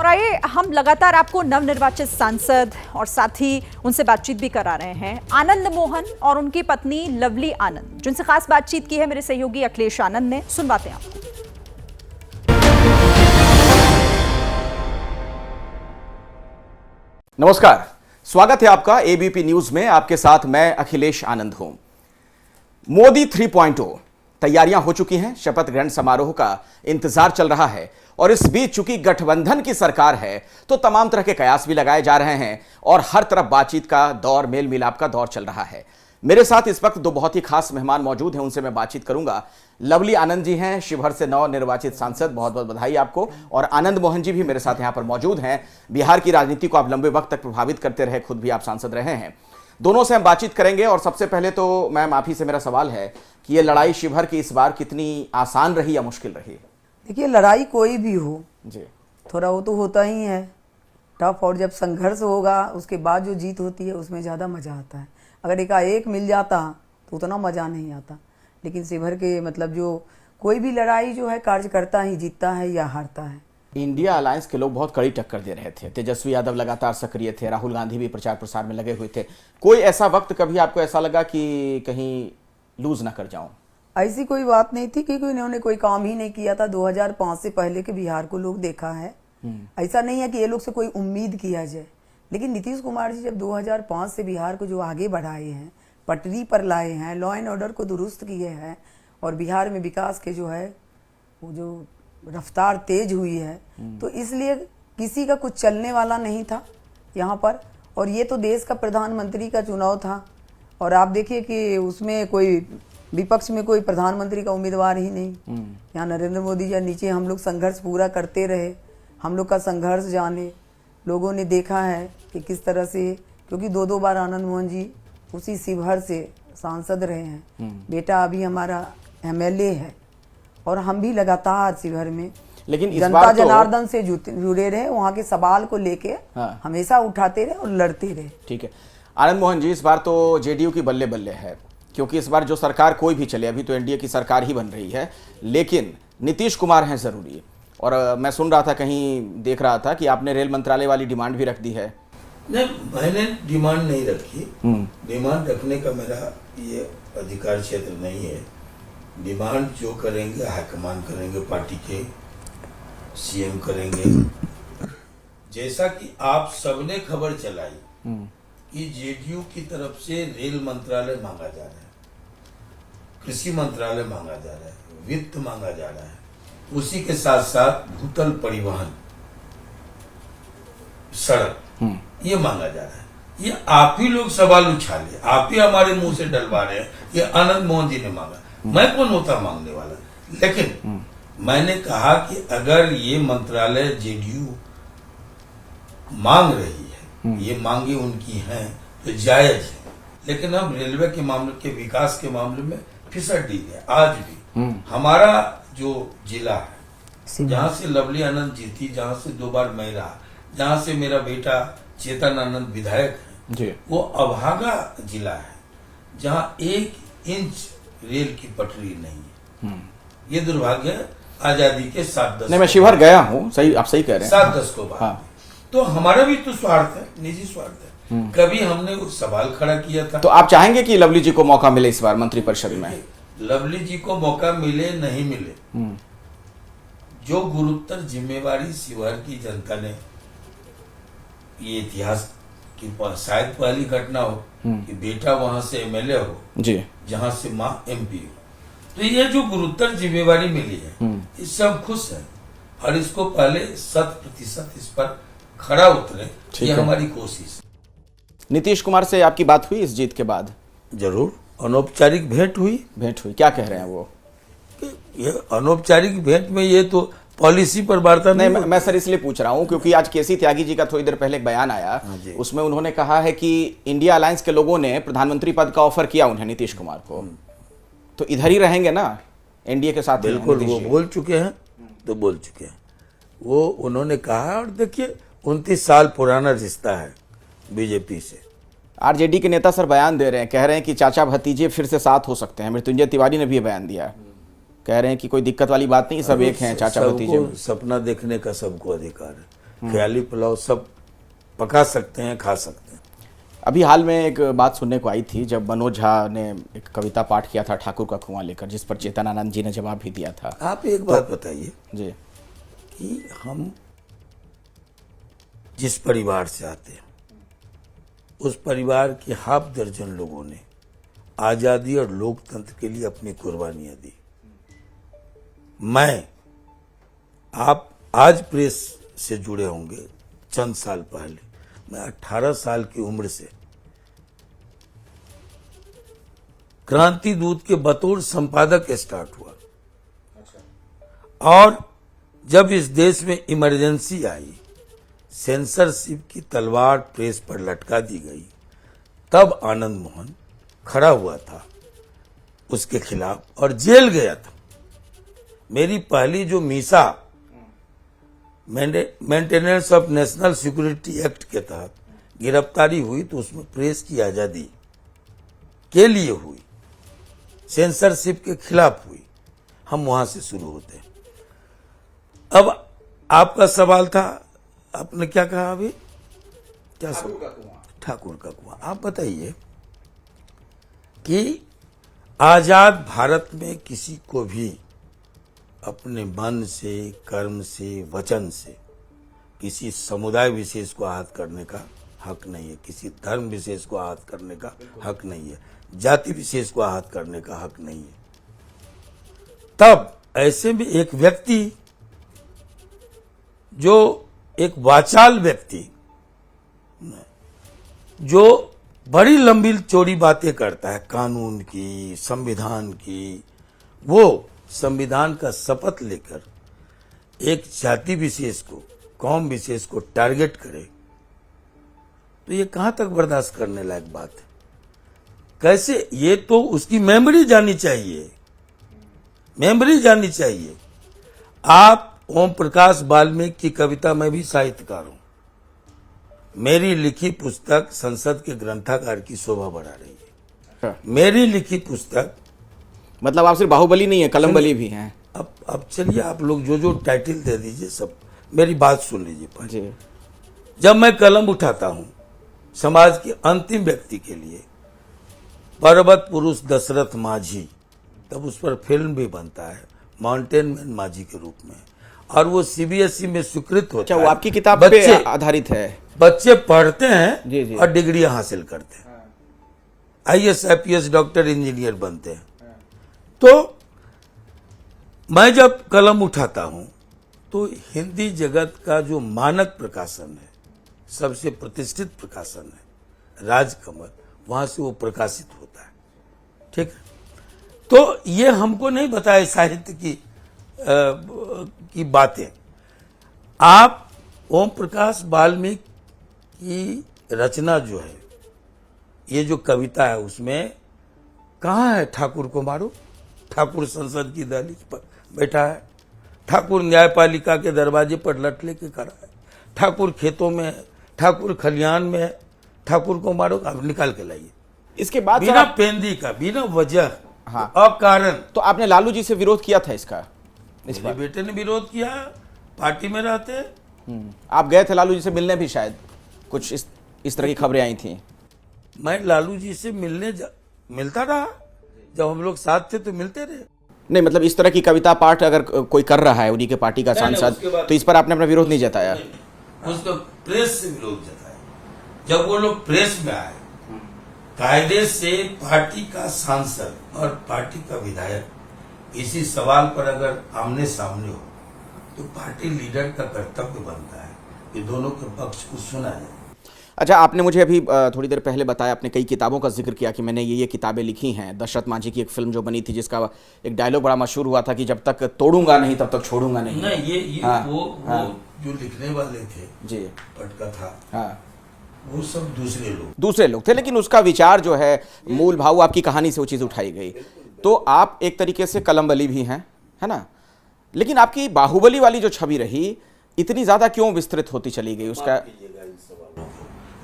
और आइए हम लगातार आपको नवनिर्वाचित सांसद और साथ ही उनसे बातचीत भी करा रहे हैं। आनंद मोहन और उनकी पत्नी लवली आनंद, जिनसे खास बातचीत की है मेरे सहयोगी अखिलेश आनंद ने। सुनवाते हैं आपको। नमस्कार, स्वागत है आपका एबीपी न्यूज में। आपके साथ मैं अखिलेश आनंद हूं। मोदी 3.0 तैयारियां हो चुकी हैं, शपथ ग्रहण समारोह का इंतजार चल रहा है और इस बीच चूंकि गठबंधन की सरकार है तो तमाम तरह के कयास भी लगाए जा रहे हैं और हर तरफ बातचीत का दौर, मेल मिलाप का दौर चल रहा है। मेरे साथ इस वक्त दो बहुत ही खास मेहमान मौजूद हैं, उनसे मैं बातचीत करूंगा। लवली आनंद जी हैं, शिवहर से नव निर्वाचित सांसद, बहुत बहुत बधाई आपको। और आनंद मोहन जी भी मेरे साथ यहां पर मौजूद हैं। बिहार की राजनीति को आप लंबे वक्त तक प्रभावित करते रहे, खुद भी आप सांसद रहे हैं। दोनों से हम बातचीत करेंगे और सबसे पहले तो मैम आप ही से मेरा सवाल है कि ये लड़ाई शिवहर की इस बार कितनी आसान रही या मुश्किल रही? देखिए, लड़ाई कोई भी हो जी, थोड़ा वो तो होता ही है टफ, और जब संघर्ष होगा उसके बाद जो जीत होती है उसमें ज़्यादा मज़ा आता है। अगर एकाएक मिल जाता तो उतना मज़ा नहीं आता। लेकिन शिवहर के मतलब जो कोई भी लड़ाई जो है कार्यकर्ता ही जीतता है या हारता है। इंडिया अलायंस के लोग बहुत कड़ी टक्कर दे रहे थे। तेजस्वी यादव लगातार सक्रिय थे, राहुल गांधी भी प्रचार प्रसार में लगे हुए थे। कोई ऐसा वक्त कभी आपको ऐसा लगा कि कहीं लूज ना कर जाऊं? ऐसी कोई बात नहीं थी, क्योंकि इन्होंने कोई काम ही नहीं किया था। 2005 से पहले के बिहार को लोग देखा है। ऐसा नहीं है कि ये लोग से कोई उम्मीद किया जाए। लेकिन नीतीश कुमार जी जब 2005 से बिहार को जो आगे बढ़ाए हैं, पटरी पर लाए हैं, लॉ एंड ऑर्डर को दुरुस्त किए हैं और बिहार में विकास के जो है वो जो रफ्तार तेज हुई है, तो इसलिए किसी का कुछ चलने वाला नहीं था यहाँ पर। और ये तो देश का प्रधानमंत्री का चुनाव था और आप देखिए कि उसमें कोई विपक्ष में कोई प्रधानमंत्री का उम्मीदवार ही नहीं। यहाँ नरेंद्र मोदी जी नीचे हम लोग संघर्ष पूरा करते रहे। हम लोग का संघर्ष जाने लोगों ने देखा है कि किस तरह से, क्योंकि दो दो बार आनंद मोहन जी उसी शिवहर से सांसद रहे हैं। बेटा अभी हमारा एमएलए है और हम भी लगातार शिवहर में लेकिन जनता जनार्दन से जुड़े रहे, वहाँ के सवाल को लेके हमेशा उठाते रहे और लड़ते रहे। ठीक है आनंद मोहन जी, इस बार तो जेडीयू की बल्ले बल्ले है, क्योंकि इस बार जो सरकार कोई भी चले, अभी तो एनडीए की सरकार ही बन रही है, लेकिन नीतीश कुमार हैं जरूरी। और मैं सुन रहा था, कहीं देख रहा था कि आपने रेल मंत्रालय वाली डिमांड भी रख दी है। नहीं, मैंने डिमांड नहीं रखी। डिमांड रखने का मेरा ये अधिकार क्षेत्र नहीं है। डिमांड जो करेंगे हाईकमान करेंगे, पार्टी के सीएम करेंगे। जैसा कि आप सबने खबर चलाई कि जेडीयू की तरफ से रेल मंत्रालय मांगा जा रहा है, कृषि मंत्रालय मांगा जा रहा है, वित्त मांगा जा रहा है, उसी के साथ साथ भूतल परिवहन, सड़क, ये मांगा जा रहा है। ये आप ही लोग सवाल उछाले, आप ही हमारे मुंह से डलवा रहे हैं। ये आनंद मोहन जी ने मांगा, मैं कौन होता मांगने वाला? लेकिन मैंने कहा कि अगर ये मंत्रालय जेडीयू मांग रही है, ये मांगे उनकी हैं तो जायज है। लेकिन हम रेलवे के मामले के विकास के मामले में फिसट दी गए। आज भी हमारा जो जिला है, जहाँ से लवली आनंद जीती, जहाँ से 2 बार मैं रहा, जहाँ से मेरा बेटा चेतन आनंद विधायक है, वो अभागा जिला है, जहाँ 1 इंच रेल की पटरी नहीं है। ये दुर्भाग्य है। आजादी के 7-10 नहीं, मैं शिवहर गया हूँ, सही, आप सही कह रहे हैं। 7-10 को बाद तो हमारा भी तो स्वार्थ है, निजी स्वार्थ है। कभी हमने वो सवाल खड़ा किया था। तो आप चाहेंगे कि लवली जी को मौका मिले इस बार मंत्रिपरिषद में? लवली जी को मौका मिले नहीं मिले, जो गुरुतर जिम्मेवारी शिवहर की जनता ने, ये इतिहास की शायद पहली घटना हो कि बेटा वहां से एमएलए हो जी, जहां से माँ एमपी हो, तो ये जो गुरुतर जिम्मेवारी मिली है, इससे हम खुश हैं और इसको पहले 100% इस पर खड़ा उतरे, ये हमारी कोशिश। नीतीश कुमार से आपकी बात हुई इस जीत के बाद? जरूर, अनौपचारिक भेंट हुई। क्या कह रहे हैं वो? ये अनौपचारिक भेंट में ये तो पॉलिसी पर वार्ता नहीं, मैं सर इसलिए पूछ रहा हूं क्योंकि आज केसी त्यागी जी का थोड़ी देर पहले एक बयान आया, उसमें उन्होंने कहा है कि इंडिया अलायंस के लोगों ने प्रधानमंत्री पद का ऑफर किया उन्हें, नीतीश कुमार को, तो इधर ही रहेंगे ना एनडीए के साथ? बिल्कुल, वो बोल चुके हैं, तो बोल चुके हैं वो, उन्होंने कहा। और देखिए 29 साल पुराना रिश्ता है बीजेपी से। आरजेडी के नेता सर बयान दे रहे हैं, कह रहे हैं कि चाचा भतीजे फिर से साथ हो सकते हैं। मृत्युंजय तिवारी ने भी ये बयान दिया, कह रहे हैं कि कोई दिक्कत वाली बात नहीं, सब एक हैं, चाचा भतीजे। सपना देखने का सबको अधिकार है। ख्याली पुलाव सब पका सकते हैं, खा सकते हैं। अभी हाल में एक बात सुनने को आई थी जब मनोज झा ने एक कविता पाठ किया था ठाकुर का कुआं लेकर, जिस पर चेतन आनंद जी ने जवाब भी दिया था। आप एक बात बताइए जी। कि हम जिस परिवार से आते हैं उस परिवार के हाफ दर्जन लोगों ने आजादी और लोकतंत्र के लिए अपनी कुर्बानियां दी। आप आज प्रेस से जुड़े होंगे, चंद साल पहले मैं 18 साल की उम्र से क्रांति दूत के बतौर संपादक स्टार्ट हुआ। और जब इस देश में इमरजेंसी आई, सेंसरशिप की तलवार प्रेस पर लटका दी गई, तब आनंद मोहन खड़ा हुआ था उसके खिलाफ और जेल गया था। मेरी पहली जो Misa maintenance of national security act के तहत गिरफ्तारी हुई तो उसमें प्रेस की आजादी के लिए हुई, सेंसरशिप के खिलाफ हुई। हम वहां से शुरू होते हैं। अब आपका सवाल था, आपने क्या कहा अभी? क्या सवाल? ठाकुर का कुआं। आप बताइए कि आजाद भारत में किसी को भी अपने मन से, कर्म से, वचन से किसी समुदाय विशेष को आहत करने का हक नहीं है, किसी धर्म विशेष को आहत करने का हक नहीं है, जाति विशेष को आहत करने का हक नहीं है। तब ऐसे में एक व्यक्ति जो एक वाचाल व्यक्ति जो बड़ी लंबी चौड़ी बातें करता है कानून की, संविधान की, वो संविधान का शपथ लेकर एक जाति विशेष को, कौम विशेष को टारगेट करे, तो ये कहां तक बर्दाश्त करने लायक बात है? कैसे? ये तो उसकी मेमोरी जानी चाहिए, मेमोरी जानी चाहिए। आप ओम प्रकाश वाल्मीकि की कविता में भी साहित्यकार हूं। मेरी लिखी पुस्तक संसद के ग्रंथागार की शोभा बढ़ा रही है। मेरी लिखी पुस्तक, मतलब आप सिर्फ बाहुबली नहीं है, कलमबली भी हैं। अब चलिए, आप लोग जो जो टाइटल दे दीजिए, सब मेरी बात सुन लीजिए पहले। जी। जब मैं कलम उठाता हूं समाज के अंतिम व्यक्ति के लिए, पर्वत पुरुष दशरथ माझी, तब उस पर फिल्म भी बनता है माउंटेन मैन माझी के रूप में, और वो सीबीएसई में स्वीकृत होता अच्छा, है। वो आपकी किताब पे आधारित है। बच्चे पढ़ते हैं जी, जी। और डिग्रियां हासिल करते हैं, आईएएस, आईपीएस, डॉक्टर, इंजीनियर बनते हैं। तो मैं जब कलम उठाता हूं तो हिंदी जगत का जो मानक प्रकाशन है, सबसे प्रतिष्ठित प्रकाशन है राजकमल, वहां से वो प्रकाशित होता है। ठीक है? तो ये हमको नहीं बताए साहित्य की बातें। आप ओम प्रकाश वाल्मीकि की रचना जो है, ये जो कविता है, उसमें कहाँ है ठाकुर को मारो? ठाकुर संसद की दहलीज पर बैठा है, ठाकुर न्यायपालिका के दरवाजे पर लट लेके खड़ा है, ठाकुर खेतों में है, ठाकुर खलियान में है। ठाकुर को मारो, आप निकाल के लाइए। इसके बाद बिना पेंदी का, बिना वजह, हाँ, अकारण। तो आपने लालू जी से विरोध किया था इसका? मेरे बेटे ने विरोध किया, पार्टी में रहते। आप गए थे लालू जी से मिलने भी, शायद कुछ इस तरह की खबरें आई थी। मैं लालू जी से मिलता रहा, जब हम लोग साथ थे तो मिलते रहे। नहीं, मतलब इस तरह की कविता पाठ अगर कोई कर रहा है उन्हीं के पार्टी का सांसद, तो इस पर आपने अपना विरोध नहीं जताया? उसको प्रेस से विरोध जताया। जब वो लोग प्रेस में आए, कायदे से पार्टी का सांसद और पार्टी का विधायक इसी सवाल पर अगर आमने सामने हो तो पार्टी लीडर का कर्तव्य बनता है कि दोनों के पक्ष को सुना जाए। अच्छा, आपने मुझे अभी थोड़ी देर पहले बताया, आपने कई किताबों का जिक्र किया कि मैंने ये किताबें लिखी हैं। दशरथ माझी की एक फिल्म जो बनी थी, जिसका एक डायलॉग बड़ा मशहूर हुआ था कि जब तक तोड़ूंगा नहीं तब तक छोड़ूंगा नहीं। नहीं, ये हाँ, वो हाँ, जो लिखने वाले थे जी, पटका था, हाँ, वो सब दूसरे लोग थे, लेकिन उसका विचार जो है, मूल भाव आपकी कहानी से वो चीज़ उठाई गई। तो आप एक तरीके से कलमबली भी हैं, है ना? लेकिन आपकी बाहुबली वाली जो छवि रही, इतनी ज़्यादा क्यों विस्तृत होती चली गई? उसका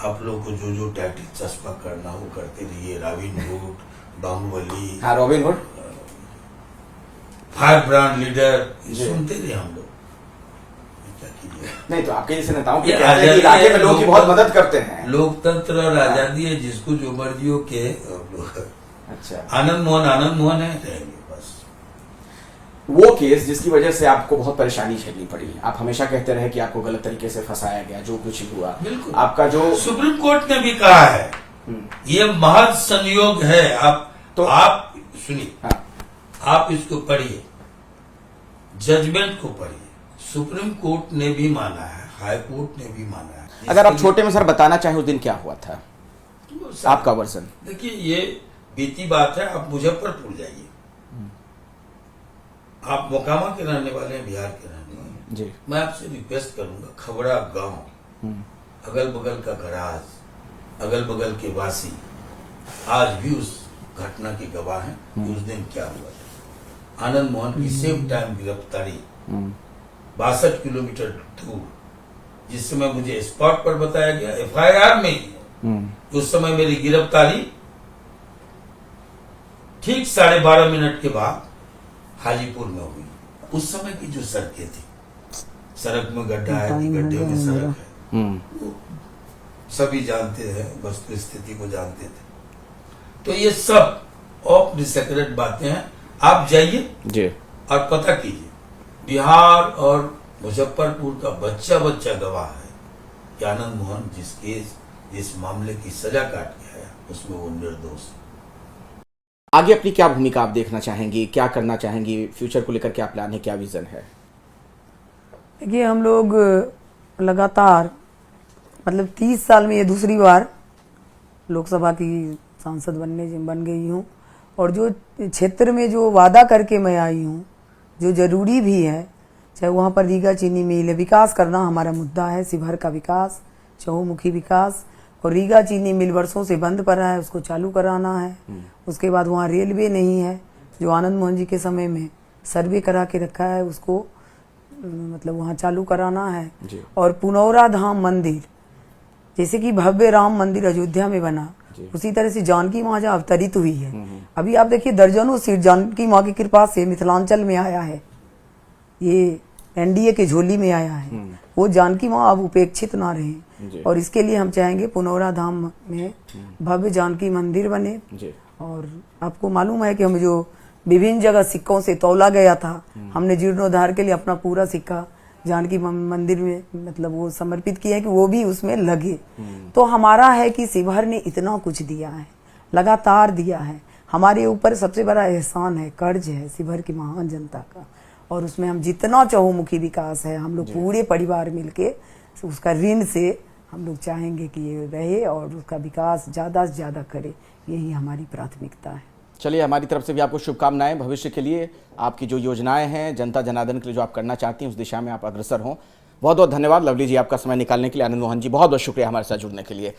आप लोग को जो जो टाइटल चस्पा करना हो करते रहिए। रॉबिन हुड, बाहुबली, हाँ, robin hood, fire brand leader, सुनते रहे हम लोग। क्या कीजिए। नहीं तो आपके जैसे नेताओं के ये कहते हैं कि आजादी इलाके है, में लोगों की बहुत मदद करते हैं। लोकतंत्र और आजादी है, जिसको जो मर्जी हो के अच्छा, आनंद मोहन है, रहेंगे बस। वो केस जिसकी वजह से आपको बहुत परेशानी झेलनी पड़ी, आप हमेशा कहते रहे कि आपको गलत तरीके से फंसाया गया, जो कुछ हुआ, बिल्कुल आपका जो सुप्रीम कोर्ट ने भी कहा है, ये महज संयोग है। आप सुनिए, हाँ, आप इसको पढ़िए, जजमेंट को पढ़िए। सुप्रीम कोर्ट ने भी माना है, हाई कोर्ट ने भी माना है। अगर आप छोटे में सर बताना चाहें उस दिन क्या हुआ था, तो आपका वर्जन। देखिए, ये बीती बात है। आप मुजफ्फरपुर जाइए, आप मोकामा के रहने वाले हैं, बिहार के रहने वाले हैं। जी, मैं आपसे रिक्वेस्ट करूंगा, खबड़ा गांव, अगल बगल का गराज, अगल बगल के वासी आज भी उस घटना के गवाह हैं कि उस दिन क्या हुआ था। आनंद मोहन की सेम टाइम गिरफ्तारी 62 किलोमीटर दूर, जिस समय मुझे स्पॉट पर बताया गया, एफआईआर में ही है। उस समय मेरी गिरफ्तारी ठीक 12:30 मिनट के बाद हाजीपुर में हुई। उस समय की जो सड़कें थी, सड़क में गड्ढा है कि गड्ढे में सड़क है, वो सभी जानते हैं, वस्तु स्थिति को जानते थे। तो ये सब ऑफ द सीक्रेट बातें हैं। आप जाइए जी, और पता कीजिए, बिहार और मुजफ्फरपुर का बच्चा बच्चा गवाह है कि आनंद मोहन जिस मामले की सजा काट के आया, उसमें वो निर्दोष है। आगे अपनी क्या भूमिका आप देखना चाहेंगी, क्या करना चाहेंगी, फ्यूचर को लेकर क्या प्लान है, क्या विजन है? देखिए, हम लोग लगातार मतलब 30 साल में ये दूसरी बार लोकसभा की सांसद बन गई हूँ, और जो क्षेत्र में जो वादा करके मैं आई हूँ, जो जरूरी भी है, चाहे वहाँ पर रीगा चीनी मिल है, विकास करना हमारा मुद्दा है, शिवहर का विकास, चहुमुखी विकास। और रीगा चीनी मिल वर्षों से बंद पड़ा है, उसको चालू कराना है। उसके बाद वहाँ रेलवे नहीं है, जो आनंद मोहन जी के समय में सर्वे करा के रखा है, उसको मतलब वहाँ चालू कराना है। और पुनौरा धाम मंदिर, जैसे कि भव्य राम मंदिर अयोध्या में बना, उसी तरह से जानकी माँ जहाँ अवतरित हुई है, अभी आप देखिए दर्जनों सीट जानकी माँ की कृपा से मिथिलांचल में आया है, ये एनडीए के झोली में आया है। वो जानकी माँ अब उपेक्षित ना रहे, और इसके लिए हम चाहेंगे पुनौरा धाम में भव्य जानकी मंदिर बने। और आपको मालूम है कि हम जो विभिन्न जगह सिक्कों से तौला गया था, हमने जीर्णोद्धार के लिए अपना पूरा सिक्का जानकी मंदिर में मतलब वो समर्पित किया है कि वो भी उसमें लगे। तो हमारा है कि शिवहर ने इतना कुछ दिया है, लगातार दिया है, हमारे ऊपर सबसे बड़ा एहसान है, कर्ज है शिवहर की महान जनता का। और उसमें हम जितना चहुमुखी विकास है, हम लोग पूरे परिवार मिलके उसका ऋण से हम लोग चाहेंगे कि ये रहे और उसका विकास ज़्यादा से ज़्यादा करे, यही हमारी प्राथमिकता है। चलिए, हमारी तरफ से भी आपको शुभकामनाएं भविष्य के लिए, आपकी जो योजनाएं हैं जनता जनार्दन के लिए जो आप करना चाहती हैं उस दिशा में आप अग्रसर हों। बहुत बहुत धन्यवाद लवली जी आपका समय निकालने के लिए। आनंद मोहन जी बहुत बहुत शुक्रिया हमारे साथ जुड़ने के लिए।